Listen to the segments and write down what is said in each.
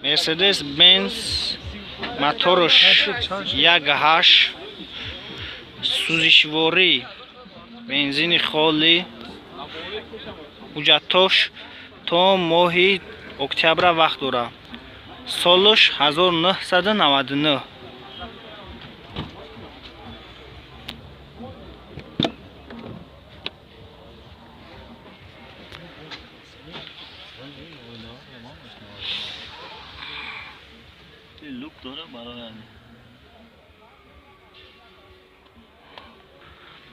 Mercedes Benz моторш 1.8 сӯзишворӣ бензини холӣ ҳуҷҷатош то моҳи октябр вақт дорад. Солаш 1999.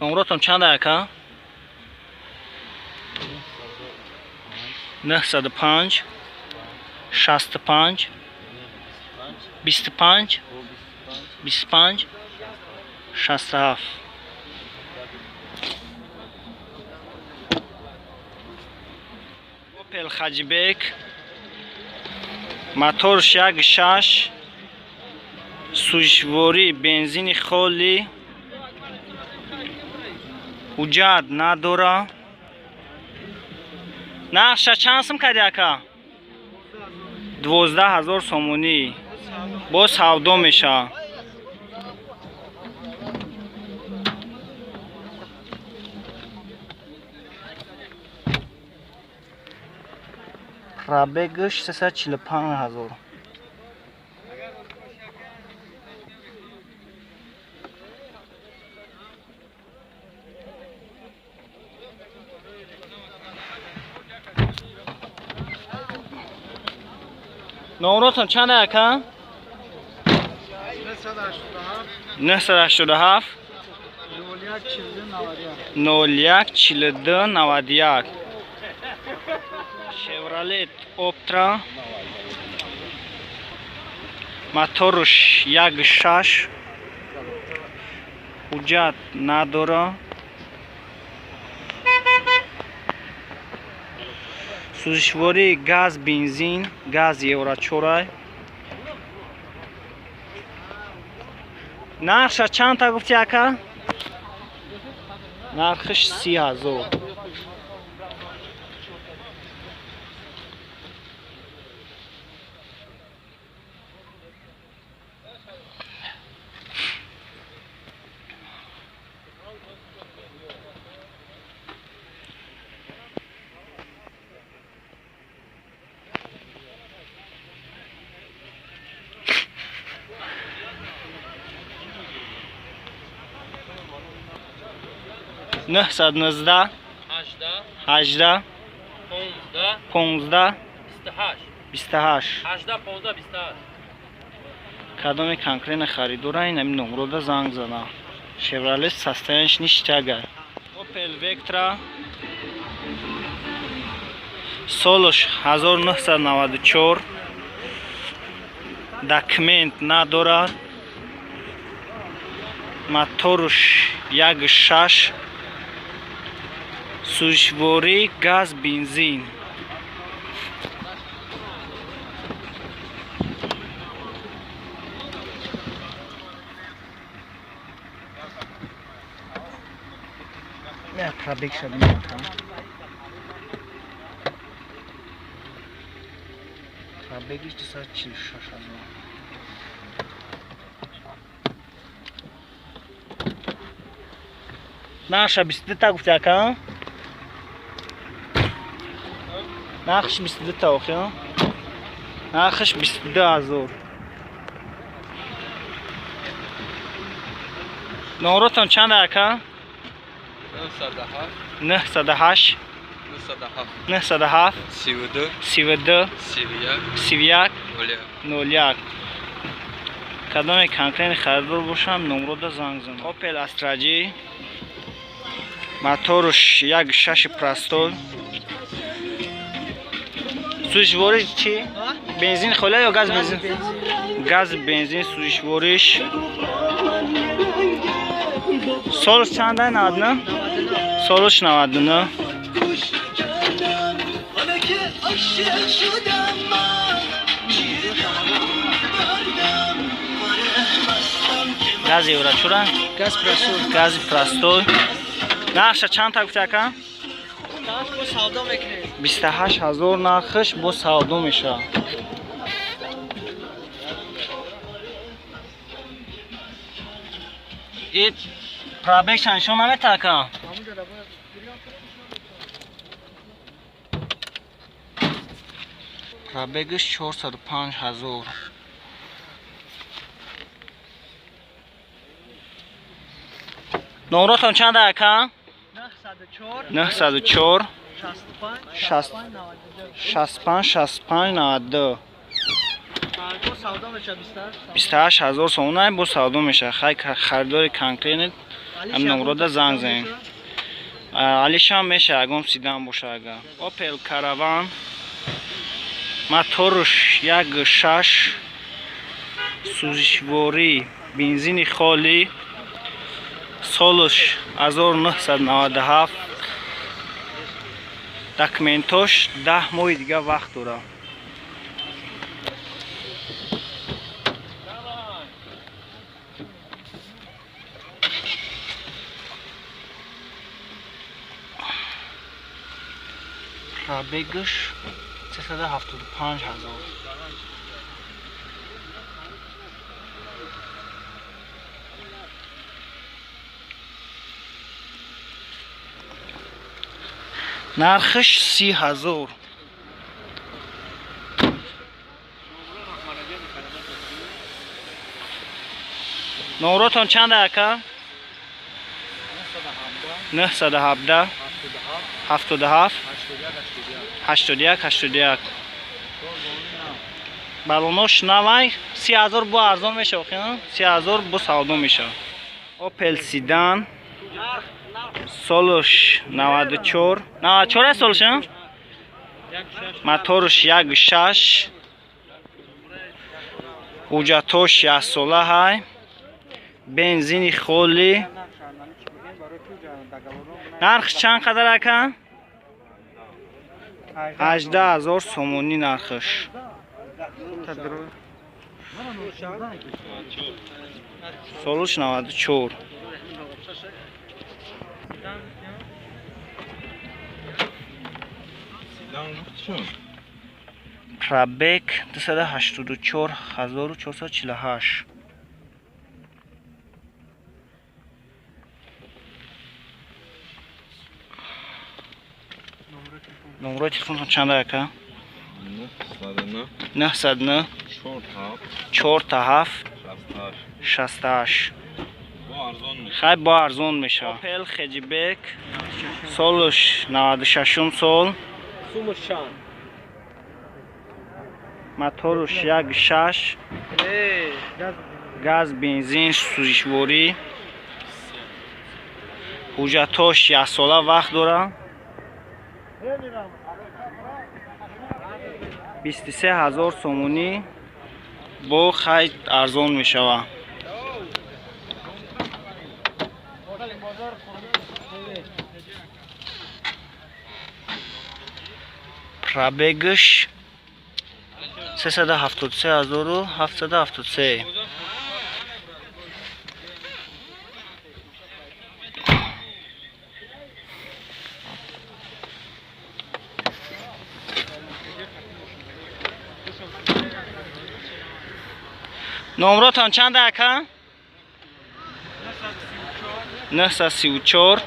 номеротон чанд ака? 905 65 25 25 67. Opel Hatchback моторш 1.6 сӯзишворӣ бензини холӣ ҳуҷҷат надорад. нақша чанд сум кардӣ ака? 12000 сомонӣ. боз савдо мешавад. пробегаш 345000. номеротон чанд ака? 987 014291. Chevrolet Optra моторш 1.6 ҳуҷҷат надорад. сӯзишворӣ газ бензин газ евро 4. нархша чанд та гуфти ака? нархш 30000. نهصد نزده 18 15 28 کدام کنکرین خریدور این همین نمرو دا زنگ زدم. شورالت سستانش نیشتگه. اوپل وکترا سالش 1994 داکمنت ندارد. موتورش 1.6 سوزشواری گاز بنزین. نه پرابیک شد میکنم. پرابیکش 246 هزار. نقشه 22 تا گفتی اکا؟ نقش 22 تا آخه؟ نقش 22000. نورتون چند اکا؟ 908 907 32 31 01. کدام کنکرین خریدار باشم نمرو دا زنگ زن. اوپل استراجی موتورش 1.6 پرستول. سوزشواری چی؟ بنزین خالی یا گاز بنزین؟ گاز بنزین سوزشواریش. سالش چنده 99؟ سالش 99. گاز یورا چورا؟ گاز پرستول. گاز پرستول. نقشه چند تا گفتی اکا؟ نقش با سودا میکنه. 28000 نقش با سودا میشه. این پرابک چندشون همه تاکا پرابکش 405,000 نمراتون چند اکا؟ 904 65 92 28,000 سومونه بو سودا میشه. خیلی خریدار کنکرین هم نمره ده زنگ زنگ علیش هم میشه اگم سیدن باشه. اگر اوپل کاروان موتورش 1.6 سوزشواری بنزین خالی سالش 1997 داکمنتاش 10 ماه دیگه وقت داره. پرابکش 375,000 نرخش 30,000 نمراتون چند اکا؟ 917 77 81 بالوناش نوای 30,000 بو ارزان میشه. بخیرم 30,000 بو سودا میشه. اوپل سیدان سالش 94 سالش موتورش 1.6 حجتاش 1 ساله های بنزین خالی نرخش چند قدر اکن؟ 18,000 سومونی نرخش. سالش 94 پرابک 284,448 نمره تلفن چند اکا؟ 909 47 68 خیلی با ارزون میشه. اوپل خجیبک سالش 96 سال موتورش 1.6 گاز بنزین سوزشواری حجتاش 1 ساله وقت داره 23,000 سومونی با خیلی ارزان می شود. پرابکش 373,773 نمراتان چند اکا؟ 934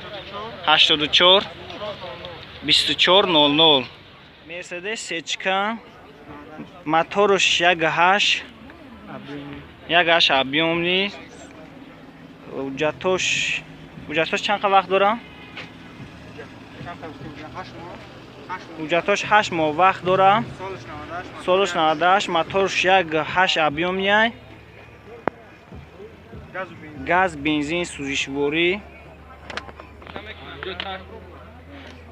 84 2400 مرسدس سچکا موتورش 1.8 ابیومنی حجتاش چند وقت داره؟ حجتاش 8 ماه وقت داره سالش 98 موتورش 1.8 ابیومنی گاز بنزین سوزشواری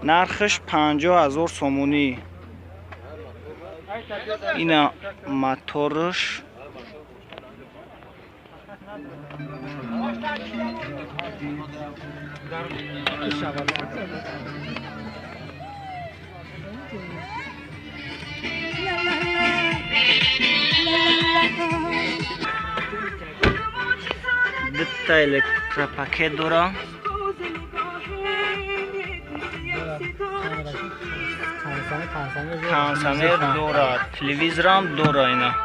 نرخش 50,000 سومونی اینا موتورش دتا الکترا پاکت داره کانسانر داره تلویزیون هم داره اینا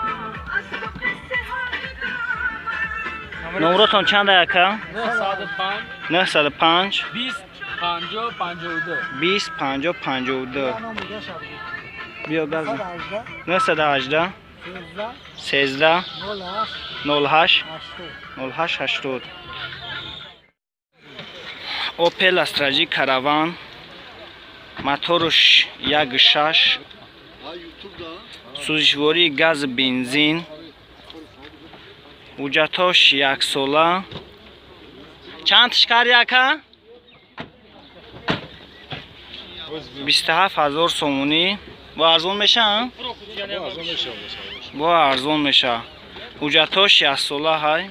номротон чанд ака? 905 20 50 52. بیا بزن 918 13 08 08 80. اوپل استراجی کاروان موتورش 1.6 سوزشواری گاز بنزین حجتش 1 ساله. چند شکر یکه؟ 27,000 سومونی. با ارزون میشه؟ با ارزون میشه. حجتش 1 ساله های.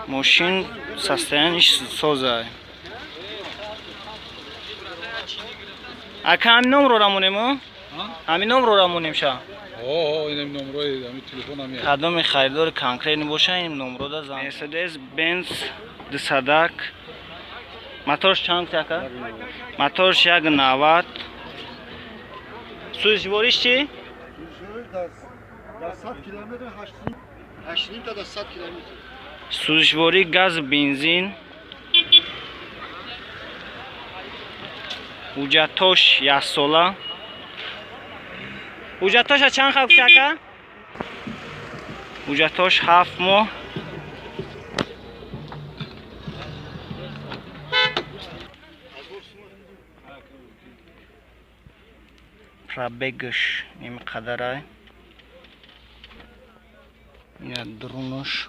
ماشین سستینش سازه. اکا همین نمرو را مونیم؟ همین نمرو را مونیم شا؟ اینم نمروی تلفن هم کدام خریدار کانکرین باشه این نمرو دا زن. مرسدس بنز 200. موتورش چند تاکا؟ موتورش 1.90. سوزشواریش چی؟ در 100 کیلومتر 80 تا 100 کیلومتر. سوزشواری گاز بنزین حجتش 1 ساله. حجتش چند خب تاکا؟ حجتش 7 ماه. پرابگش این قدره. یا درونش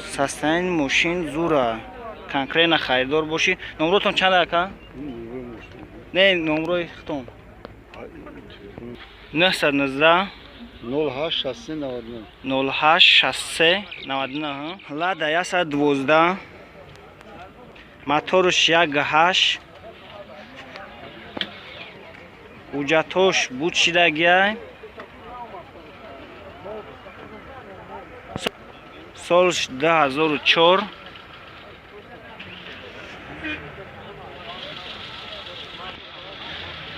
سستین ماشین زوره. کانکرین خریدار باشی. نمروتون چند اکا؟ نه نمروی ختم 919 08 63 99 08 63 99. لادا 112. موتورش 1.8. حجتش بود شدگی. سالش 2004.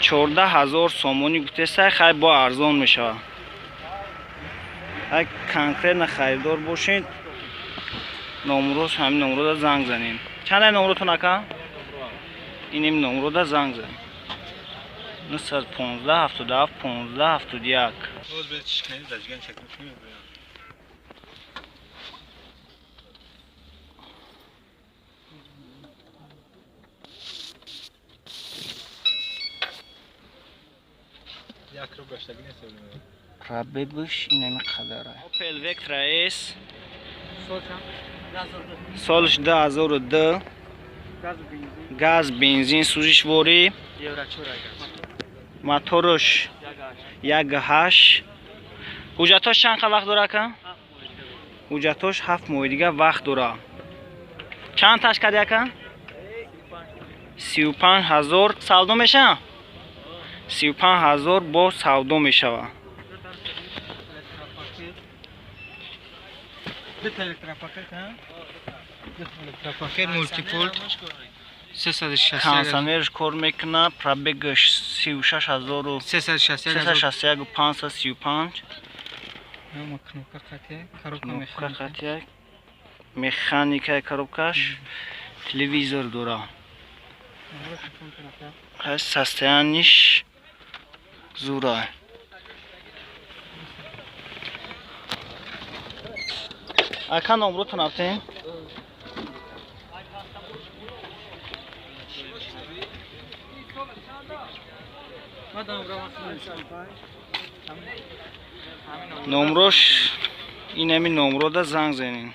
$14,000 سومونی گفته سه خیلی با ارزان میشه. اگه کانکرین خریدار باشید نمروش همین نمرو دا زنگ زنین. چند نمروتون اکا؟ اینیم نمرو دا زنگ زنین. 915 77 15 71. روز به چشکنی داشتن چک می‌کنیم. یک رو گشتگی نسیم. راببش اینمی قدره. اوپل وکترا اس. سالش 2002. گاز بنزین سوزشواری. موتورش 1.8. حجتش چند وقت داره که؟ حجتش 7 ماه دیگه وقت داره. چند تاش کرده که؟ 35,000 سالدو میشه؟ 35,000 با سالدو میشه. پاکت مولتی پولت 360 کانسامرش کار میکنه. پرابگش 36,000 361,535. مکانیکای کاروبکش تلویزیون داره. سستیانش زوره. اکا نمروتون هفته؟ نمروش این همین نمرو دا زنگ زنین.